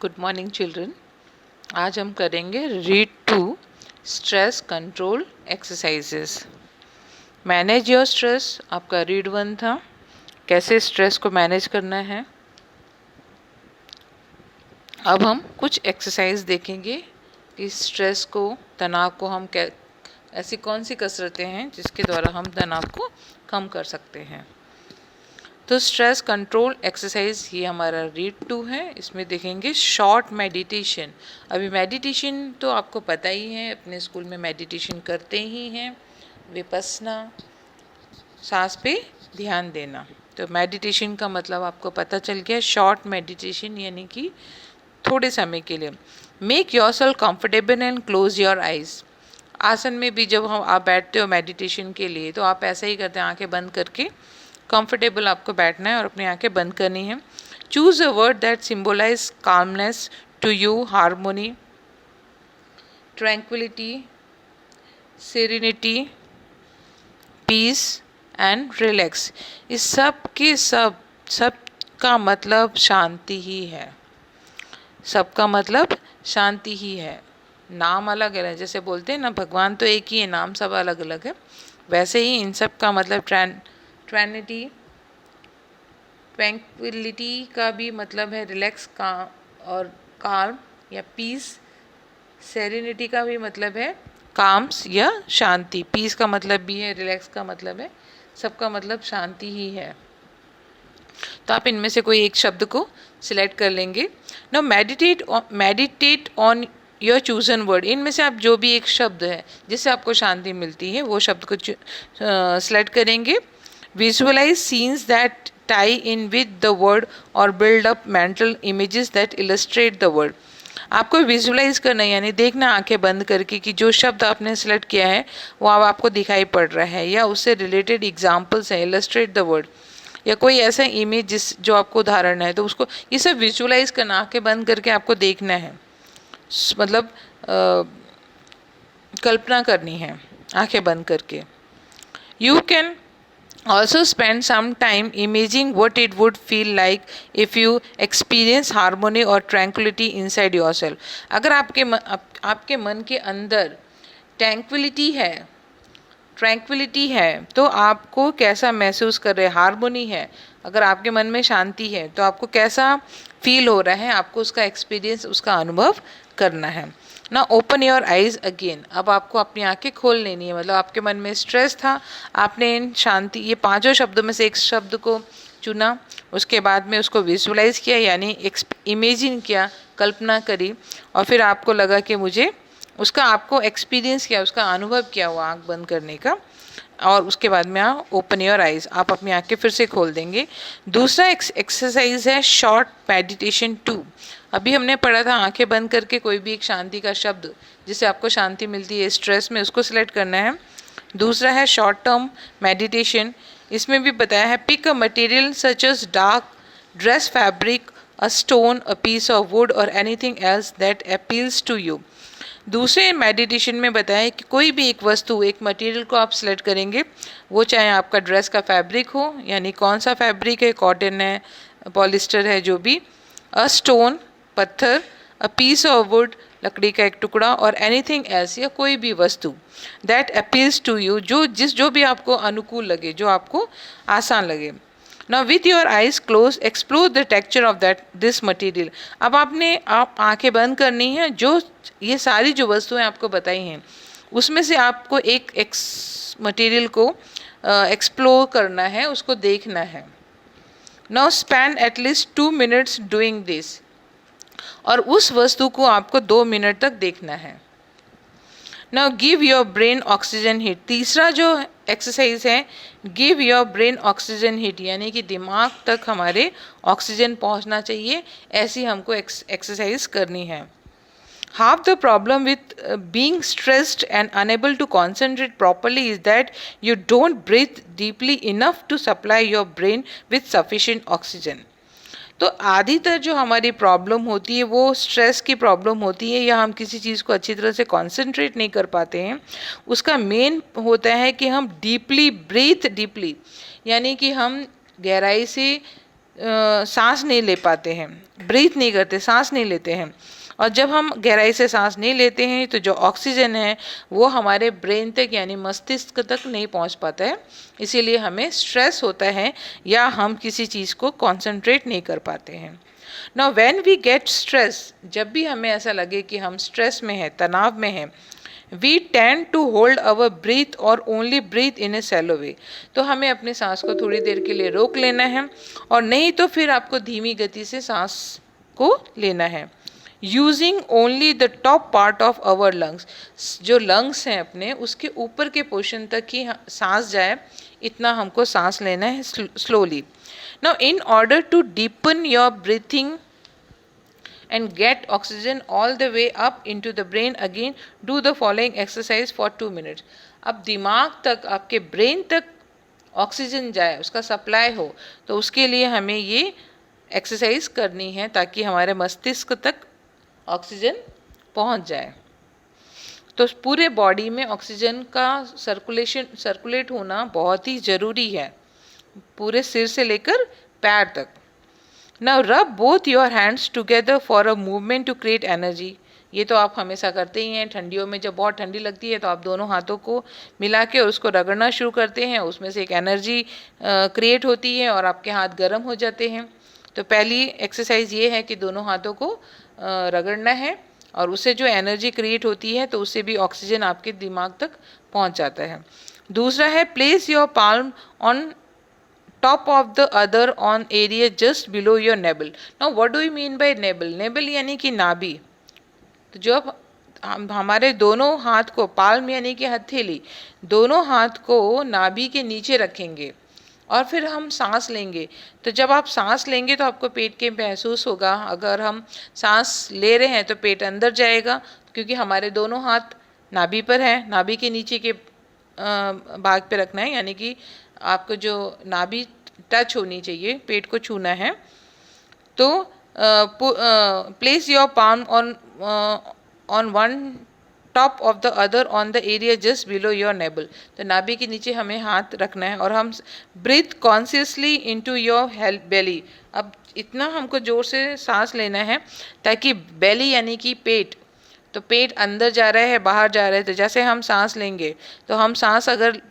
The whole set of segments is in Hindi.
Good morning children. आज हम करेंगे read to stress control exercises. Manage your stress आपका रीड 1 था। कैसे स्ट्रेस को मैनेज करना है। अब हम कुछ एक्सरसाइज देखेंगे कि स्ट्रेस को, तनाव को हम ऐसी कौन सी कसरतें हैं जिसके द्वारा हम तनाव को कम कर सकते हैं। तो स्ट्रेस कंट्रोल एक्सरसाइज ये हमारा रीड 2 है। इसमें देखेंगे शॉर्ट मेडिटेशन। अभी मेडिटेशन तो आपको पता ही है, अपने स्कूल में मेडिटेशन करते ही हैं, विपस्सना, सांस पे ध्यान देना। तो मेडिटेशन का मतलब आपको पता चल गया। शॉर्ट मेडिटेशन यानी कि थोड़े समय के लिए। Make your self comfortable and close your eyes. आसन में भी जब आप बैठते हो मेडिटेशन के लिए तो आप ऐसा ही करते हैं, आंखें बंद करके कंफर्टेबल आपको बैठना है और अपनी आंखें बंद करनी है। Choose a word that symbolize calmness to you, harmony, tranquility, serenity, peace and relax. इस सब के सब का मतलब शांति ही है। सबका मतलब शांति ही है। नाम अलग अलग, जैसे बोलते हैं ना भगवान तो एक ही है, नाम सब अलग अलग है, वैसे ही इन सब का मतलब ट्रैनिटी, ट्रैंक्विलिटी का भी मतलब है रिलैक्स का और काम या पीस। सेरेनिटी का भी मतलब है काम्स या शांति। पीस का मतलब भी है, रिलैक्स का मतलब है, सबका मतलब शांति ही है। तो आप इनमें से कोई एक शब्द को सिलेक्ट कर लेंगे। Now meditate on your chosen word. इनमें से आप जो भी एक शब्द है जिससे आपको शांति मिलती है वो शब्द को सिलेक्ट करेंगे। Visualize scenes that tie in with the word or build up mental images that illustrate the word। आपको विजुअलाइज करना यानी देखना आंखें बंद करके कि जो शब्द आपने सेलेक्ट किया है वो अब आपको दिखाई पड़ रहा है या उससे रिलेटेड एग्जाम्पल्स है। इलस्ट्रेट द वर्ड या कोई ऐसा इमेज जो आपको उदाहरण है तो उसको ये सब विजुअलाइज करना, आंखें बंद करके आपको देखना है, मतलब कल्पना करनी है आंखें बंद करके। You can also spend some time imagining what it would feel like if you experience harmony or tranquility inside yourself। अगर आपके मन के अंदर ट्रैंक्विलिटी है तो आपको कैसा महसूस कर रहे हैं। हार्मोनी है, अगर आपके मन में शांति है तो आपको कैसा फील हो रहा है, आपको उसका एक्सपीरियंस, उसका अनुभव करना है ना। Open your eyes again. अब आपको अपनी आंखें खोल लेनी है, मतलब आपके मन में स्ट्रेस था, आपने इन शांति ये पांचों शब्दों में से एक शब्द को चुना, उसके बाद में उसको विजुअलाइज किया यानी इमेजिन किया, कल्पना करी, और फिर आपको लगा कि मुझे उसका, आपको एक्सपीरियंस किया, उसका अनुभव किया हुआ आँख बंद करने का, और उसके बाद में आप ओपन योर आइज, आप अपनी आंखें फिर से खोल देंगे। दूसरा एक्सरसाइज है शॉर्ट मेडिटेशन 2। अभी हमने पढ़ा था आंखें बंद करके कोई भी एक शांति का शब्द जिससे आपको शांति मिलती है स्ट्रेस में, उसको सिलेक्ट करना है। दूसरा है शॉर्ट टर्म मेडिटेशन। इसमें भी बताया है pick a material such as dark dress fabric, a stone, a piece of wood और anything else that appeals to you. दूसरे मेडिटेशन में बताया है कि कोई भी एक वस्तु, एक मटेरियल को आप सिलेक्ट करेंगे, वो चाहे आपका ड्रेस का फैब्रिक हो, यानी कौन सा फैब्रिक है, कॉटन है, पॉलिस्टर है, जो भी, अ स्टोन पत्थर, अ पीस ऑफ वुड लकड़ी का एक टुकड़ा, और एनीथिंग एल्स या कोई भी वस्तु दैट अपील्स टू यू, जो भी आपको अनुकूल लगे, जो आपको आसान लगे। Now with your eyes closed, explore the texture of this material। अब आप आंखें बंद करनी है, जो ये सारी जो वस्तुएं आपको बताई हैं उसमें से आपको एक मटेरियल को एक्सप्लोर करना है, उसको देखना है। Now spend at least 2 minutes doing this। और उस वस्तु को आपको 2 मिनट तक देखना है। Now give your brain oxygen hit. तीसरा जो एक्सरसाइज है give your brain oxygen hit, यानी कि दिमाग तक हमारे ऑक्सीजन पहुंचना चाहिए, ऐसी हमको एक्सरसाइज करनी है। Half the problem with being stressed and unable to concentrate properly is that you don't breathe deeply enough to supply your brain with sufficient oxygen। तो आधीतर जो हमारी प्रॉब्लम होती है वो स्ट्रेस की प्रॉब्लम होती है, या हम किसी चीज़ को अच्छी तरह से कंसंट्रेट नहीं कर पाते हैं। उसका मेन होता है कि हम ब्रीथ डीपली, यानी कि हम गहराई से सांस नहीं ले पाते हैं, ब्रीथ नहीं करते, सांस नहीं लेते हैं। और जब हम गहराई से सांस नहीं लेते हैं तो जो ऑक्सीजन है वो हमारे ब्रेन तक यानी मस्तिष्क तक नहीं पहुंच पाता है, इसीलिए हमें स्ट्रेस होता है या हम किसी चीज़ को कंसंट्रेट नहीं कर पाते हैं। Now when we get stress, जब भी हमें ऐसा लगे कि हम स्ट्रेस में हैं, तनाव में हैं, we tend to hold our breath और only breath in a shallow way. तो हमें अपनी सांस को थोड़ी देर के लिए रोक लेना है, और नहीं तो फिर आपको धीमी गति से सांस को लेना है। Using only the top part of our lungs, जो लंग्स हैं अपने उसके ऊपर के पोर्शन तक ही सांस जाए, इतना हमको सांस लेना है slowly. Now in order to deepen your breathing and get oxygen all the way up into the brain, again do the following exercise for 2 minutes। अब दिमाग तक, आपके ब्रेन तक ऑक्सीजन जाए, उसका सप्लाई हो, तो उसके लिए हमें ये एक्सरसाइज करनी है ताकि हमारे मस्तिष्क तक ऑक्सीजन पहुंच जाए। तो पूरे बॉडी में ऑक्सीजन का सर्कुलेट होना बहुत ही ज़रूरी है, पूरे सिर से लेकर पैर तक। Now rub both your hands together for a movement to create energy। ये तो आप हमेशा करते ही हैं, ठंडियों में जब बहुत ठंडी लगती है तो आप दोनों हाथों को मिला के और उसको रगड़ना शुरू करते हैं, उसमें से एक एनर्जी क्रिएट होती है और आपके हाथ गर्म हो जाते हैं। तो पहली एक्सरसाइज ये है कि दोनों हाथों को रगड़ना है और उससे जो एनर्जी क्रिएट होती है तो उससे भी ऑक्सीजन आपके दिमाग तक पहुंच जाता है। दूसरा है place your palm on top of the other on area just below your navel। now what do you mean by navel? navel यानी कि नाभि। तो जब हम हमारे दोनों हाथ को, पाल्म यानी कि हथेली, दोनों हाथ को नाभि के नीचे रखेंगे और फिर हम सांस लेंगे। तो जब आप सांस लेंगे तो आपको पेट के महसूस होगा। अगर हम सांस ले रहे हैं तो पेट अंदर जाएगा, क्योंकि हमारे दोनों हाथ नाभि पर हैं, नाभि के नीचे के भाग पे रखना है, यानी कि आपको जो नाभि टच होनी चाहिए, पेट को छूना है। तो place your palm on one top of the other on the area just below your navel. तो नाभि के नीचे हमें हाथ रखना है और हम breathe consciously into your belly. अब इतना हमको जोर से सांस लेना है ताकि बेली यानी कि पेट, तो पेट अंदर जा रहा है, बाहर जा रहा है। तो जैसे हम सांस लेंगे तो हम सांस अगर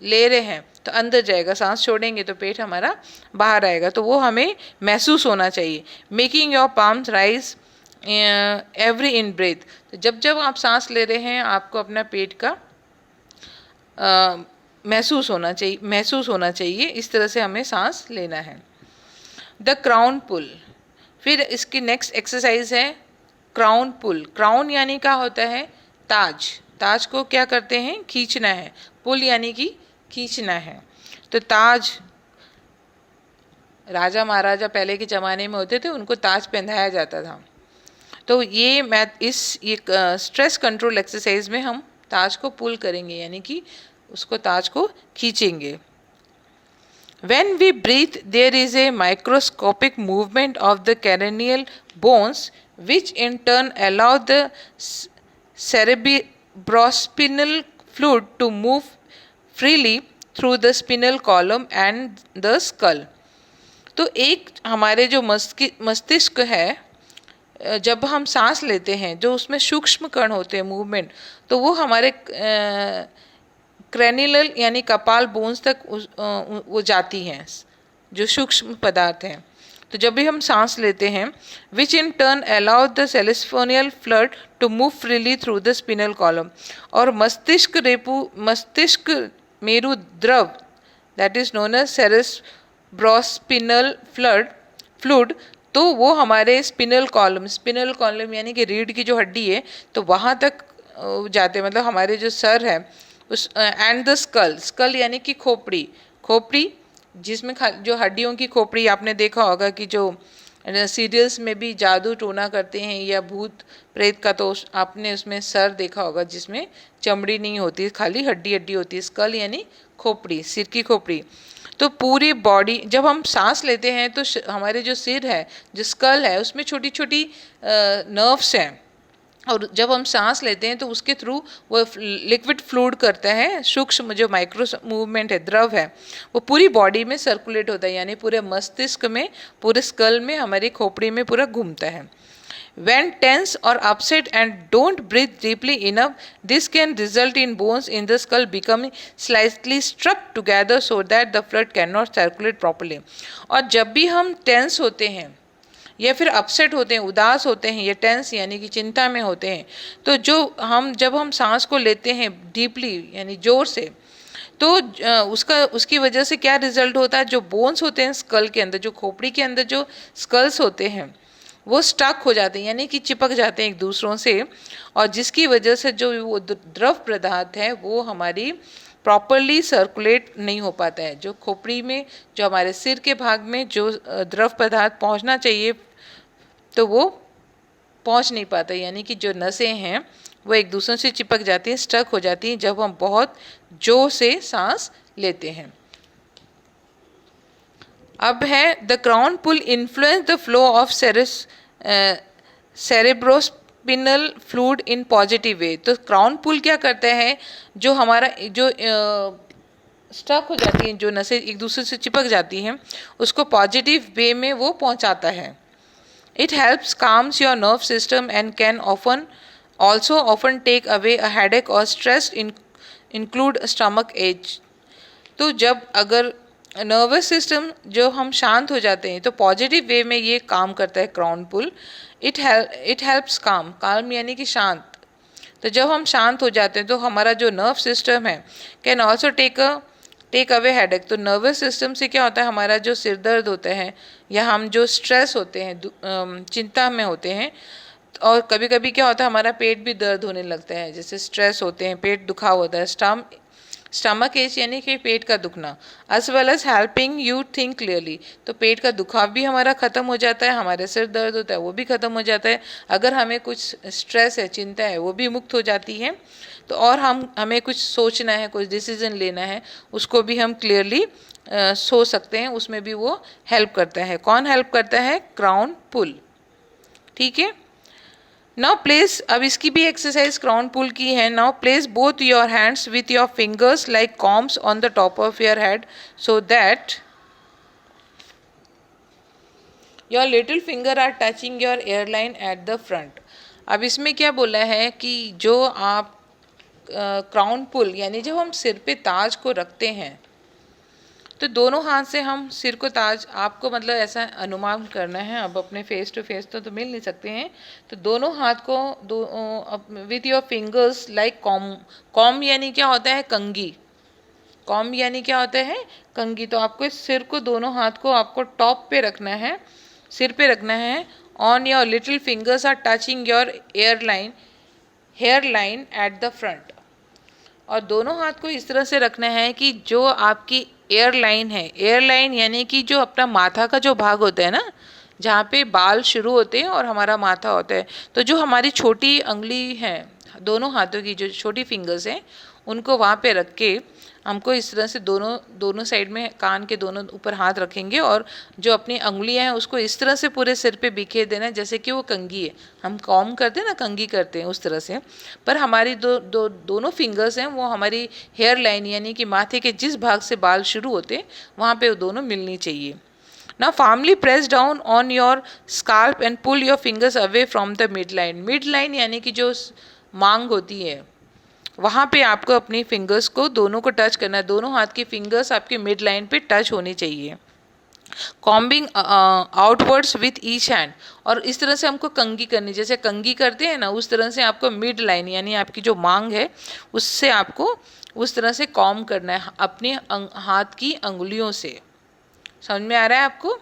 ले रहे हैं तो अंदर जाएगा, सांस छोड़ेंगे तो पेट हमारा बाहर आएगा। तो वो हमें महसूस होना चाहिए। Making your palms rise every in breath. तो जब जब आप सांस ले रहे हैं आपको अपना पेट का महसूस होना चाहिए। इस तरह से हमें सांस लेना है। द क्राउन पुल, फिर इसकी नेक्स्ट एक्सरसाइज है क्राउन पुल। क्राउन यानी क्या होता है? ताज। ताज को क्या करते हैं? खींचना है। पुल यानी कि खींचना है। तो ताज, राजा महाराजा पहले के ज़माने में होते थे, उनको ताज पहनाया जाता था। तो ये स्ट्रेस कंट्रोल एक्सरसाइज में हम ताज को पुल करेंगे, यानी कि उसको ताज को खींचेंगे। When we breathe, there is a microscopic movement of the cranial bones, which in turn allow the cerebrospinal fluid to move freely through the spinal column and the skull। तो एक हमारे जो मस्तिष्क है, जब हम सांस लेते हैं जो उसमें सूक्ष्म कण होते हैं मूवमेंट, तो वो हमारे क्रेनियल यानी कपाल बोन्स तक वो जाती हैं, जो सूक्ष्म पदार्थ हैं। तो जब भी हम सांस लेते हैं, which in turn allow the cerebrospinal fluid to move freely through the spinal column. और मस्तिष्क मेरु द्रव, that is known as cerebrospinal fluid, तो वो हमारे स्पिनल कॉलम यानी कि रीढ़ की जो हड्डी है, तो वहाँ तक जाते, मतलब हमारे जो सर है उस, एंड द स्कल यानी कि खोपड़ी जिसमें जो हड्डियों की खोपड़ी, आपने देखा होगा कि जो सीरियल्स में भी जादू टोना करते हैं या भूत प्रेत का, तो आपने उसमें सर देखा होगा जिसमें चमड़ी नहीं होती, खाली हड्डी होती है। स्कल यानी खोपड़ी, सिर की खोपड़ी। तो पूरी बॉडी, जब हम सांस लेते हैं तो हमारे जो सिर है, जो स्कल है, उसमें छोटी छोटी नर्व्स हैं, और जब हम सांस लेते हैं तो उसके थ्रू वो लिक्विड फ्लूइड करता है, सूक्ष्म जो माइक्रो मूवमेंट है, द्रव है, वो पूरी बॉडी में सर्कुलेट होता है, यानी पूरे मस्तिष्क में, पूरे स्कल में, हमारी खोपड़ी में पूरा घूमता है. When tense or upset and don't breathe deeply enough, this can result in bones in the skull becoming slightly stuck together so that the blood cannot circulate properly. और जब भी हम टेंस होते हैं या फिर अपसेट होते हैं, उदास होते हैं, या टेंस यानी कि चिंता में होते हैं, तो जब हम सांस को लेते हैं डीपली यानी जोर से, तो उसकी वजह से क्या रिजल्ट होता है, जो बोन्स होते हैं स्कल के अंदर, जो खोपड़ी के अंदर जो स्कल्स होते हैं वो स्टक हो जाते हैं, यानी कि चिपक जाते हैं एक दूसरों से, और जिसकी वजह से जो वो द्रव पदार्थ है वो हमारी प्रॉपरली सर्कुलेट नहीं हो पाता है. जो खोपड़ी में, जो हमारे सिर के भाग में जो द्रव पदार्थ पहुंचना चाहिए तो वो पहुंच नहीं पाता, यानी कि जो नसें हैं वो एक दूसरे से चिपक जाती हैं, स्टक हो जाती हैं जब हम बहुत जोर से सांस लेते हैं. अब है the crown pull influence the flow of cerebrospinal fluid in positive way. तो क्राउन पुल क्या करता है, जो हमारा जो स्टक हो जाती हैं, जो नसें एक दूसरे से चिपक जाती हैं, उसको पॉजिटिव वे में वो पहुंचाता है. It helps calms your nerve system and can often take away a headache or stress include stomach ache. तो जब अगर नर्वस सिस्टम जो हम शांत हो जाते हैं तो पॉजिटिव वे में ये काम करता है क्राउन पुल. इट हेल्प्स काम यानी कि शांत. तो जब हम शांत हो जाते हैं तो हमारा जो नर्व सिस्टम है can also take away headache. तो नर्वस सिस्टम से क्या होता है, हमारा जो सिर दर्द होता है या हम जो स्ट्रेस होते हैं, चिंता में होते हैं, और कभी कभी क्या होता है हमारा पेट भी दर्द होने लगता है, जैसे स्ट्रेस होते हैं, पेट दुखा होता है, स्टमक एच यानी कि पेट का दुखना, as well as helping you think clearly. तो पेट का दुखाव भी हमारा ख़त्म हो जाता है, हमारे सिर दर्द होता है वो भी ख़त्म हो जाता है, अगर हमें कुछ स्ट्रेस है, चिंता है, वो भी मुक्त हो जाती है. तो और हमें कुछ सोचना है, कुछ डिसीजन लेना है, उसको भी हम क्लियरली सोच सकते हैं, उसमें भी वो हेल्प करता है. कौन हेल्प करता है, क्राउन पुल. ठीक है. नाउ प्लेस, अब इसकी भी एक्सरसाइज क्राउन पुल की है. Now place both your hands with your fingers like combs on the top of your head so that your little finger are touching your hairline at the front. अब इसमें क्या बोला है कि जो आप क्राउन पुल यानी जब हम सिर पे ताज को रखते हैं तो दोनों हाथ से हम सिर को ताज, आपको मतलब ऐसा अनुमान करना है, अब अपने फेस टू फेस तो मिल नहीं सकते हैं, तो दोनों हाथ को with your fingers like com यानी क्या होता है, कंगी. कॉम यानी क्या होता है, कंगी. तो आपको इस सिर को, दोनों हाथ को आपको टॉप पे रखना है, सिर पे रखना है. On your little fingers are touching your hair line at the front. और दोनों हाथ को इस तरह से रखना है कि जो आपकी एयरलाइन है, एयरलाइन यानी कि जो अपना माथा का जो भाग होता है ना, जहाँ पे बाल शुरू होते हैं और हमारा माथा होता है, तो जो हमारी छोटी अंगुली है, दोनों हाथों की जो छोटी फिंगर्स हैं, उनको वहाँ पे रख के हमको इस तरह से दोनों साइड में कान के दोनों ऊपर हाथ रखेंगे और जो अपनी अंगुलियां हैं उसको इस तरह से पूरे सिर पे बिखेर देना है जैसे कि वो कंघी है. हम कॉम करते हैं ना, कंघी करते हैं उस तरह से, पर हमारी दोनों फिंगर्स हैं वो हमारी हेयर लाइन यानी कि माथे के जिस भाग से बाल शुरू होते हैं वहाँ पे वो दोनों मिलनी चाहिए. Now firmly press down on your scalp and pull your fingers away from the midline. Midline यानी कि जो मांग होती है वहाँ पे आपको अपनी फिंगर्स को दोनों को टच करना है. दोनों हाथ की फिंगर्स आपके मिड लाइन पे टच होनी चाहिए. Combing outwards with each hand. और इस तरह से हमको कंघी करनी, जैसे कंघी करते हैं ना, उस तरह से आपको मिड लाइन यानी आपकी जो मांग है उससे आपको उस तरह से कॉम करना है अपने हाथ की अंगुलियों से. समझ में आ रहा है आपको?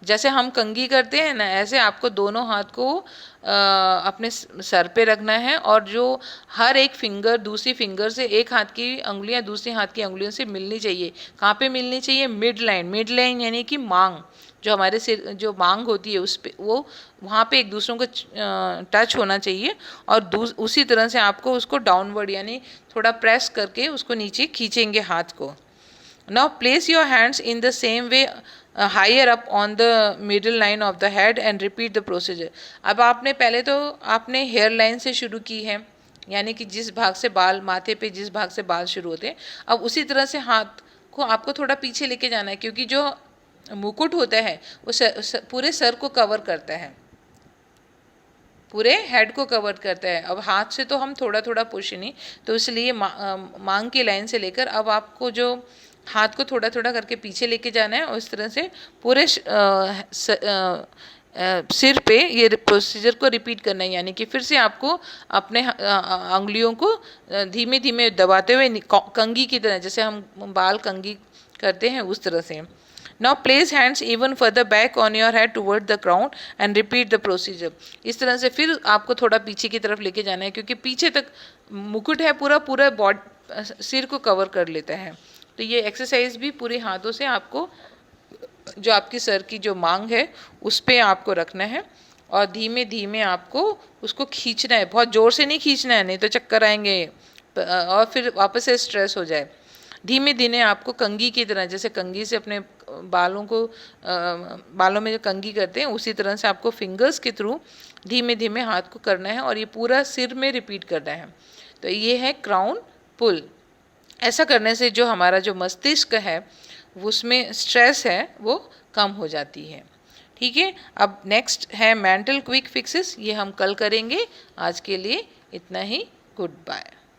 जैसे हम कंघी करते हैं ना, ऐसे आपको दोनों हाथ को अपने सर पे रखना है और जो हर एक फिंगर दूसरी फिंगर से, एक हाथ की अंगुलियां दूसरी हाथ की अंगुलियों से मिलनी चाहिए. कहाँ पे मिलनी चाहिए? Mid line. मिड लाइन यानी कि मांग, जो हमारे सिर जो मांग होती है उस पे, वो वहाँ पे एक दूसरों को टच होना चाहिए. और उसी तरह से आपको उसको डाउनवर्ड यानी थोड़ा प्रेस करके उसको नीचे खींचेंगे हाथ को. Now place your hands in the same way higher up on the middle line of the head and repeat the procedure. अब आपने पहले तो आपने हेयर लाइन से शुरू की है, यानी कि जिस भाग से बाल, माथे पे जिस भाग से बाल शुरू होते हैं, अब उसी तरह से हाथ को आपको थोड़ा पीछे लेके जाना है, क्योंकि जो मुकुट होता है वो पूरे सर को कवर करता है, पूरे हेड को कवर करता है। अब हाथ से तो हम थोड़ा थोड़ा पुश नहीं, तो इसलिए मांग की लाइन से लेकर अब आपको जो हाथ को थोड़ा थोड़ा करके पीछे लेके जाना है और इस तरह से पूरे सिर पे ये प्रोसीजर को रिपीट करना है, यानी कि फिर से आपको अपने अंगुलियों को धीमे धीमे दबाते हुए कंघी की तरह, जैसे हम बाल कंघी करते हैं उस तरह से। Now place hands even further back on your head toward the crown and repeat the procedure। इस तरह से फिर आपको थोड़ा पीछे की तरफ लेके जाना है, क्योंकि पीछे तक मुकुट है पूरा पूरा बॉडी सिर को कवर कर लेता है। तो ये एक्सरसाइज भी पूरे हाथों से आपको जो आपकी सर की जो मांग है उस पर आपको रखना है और धीमे धीमे आपको उसको खींचना है, बहुत ज़ोर से नहीं खींचना है, नहीं तो चक्कर आएंगे और फिर वापस से स्ट्रेस हो जाए। धीमे धीमे आपको कंघी की तरह, जैसे कंघी से अपने बालों को बालों में जो कंघी करते हैं उसी तरह से आपको फिंगर्स के थ्रू धीमे धीमे हाथ को करना है और ये पूरा सिर में रिपीट करना है। तो ये है क्राउन पुल। ऐसा करने से जो हमारा जो मस्तिष्क है उसमें स्ट्रेस है वो कम हो जाती है। ठीक है, अब नेक्स्ट है मेंटल क्विक फिक्सेस, ये हम कल करेंगे। आज के लिए इतना ही, गुड बाय।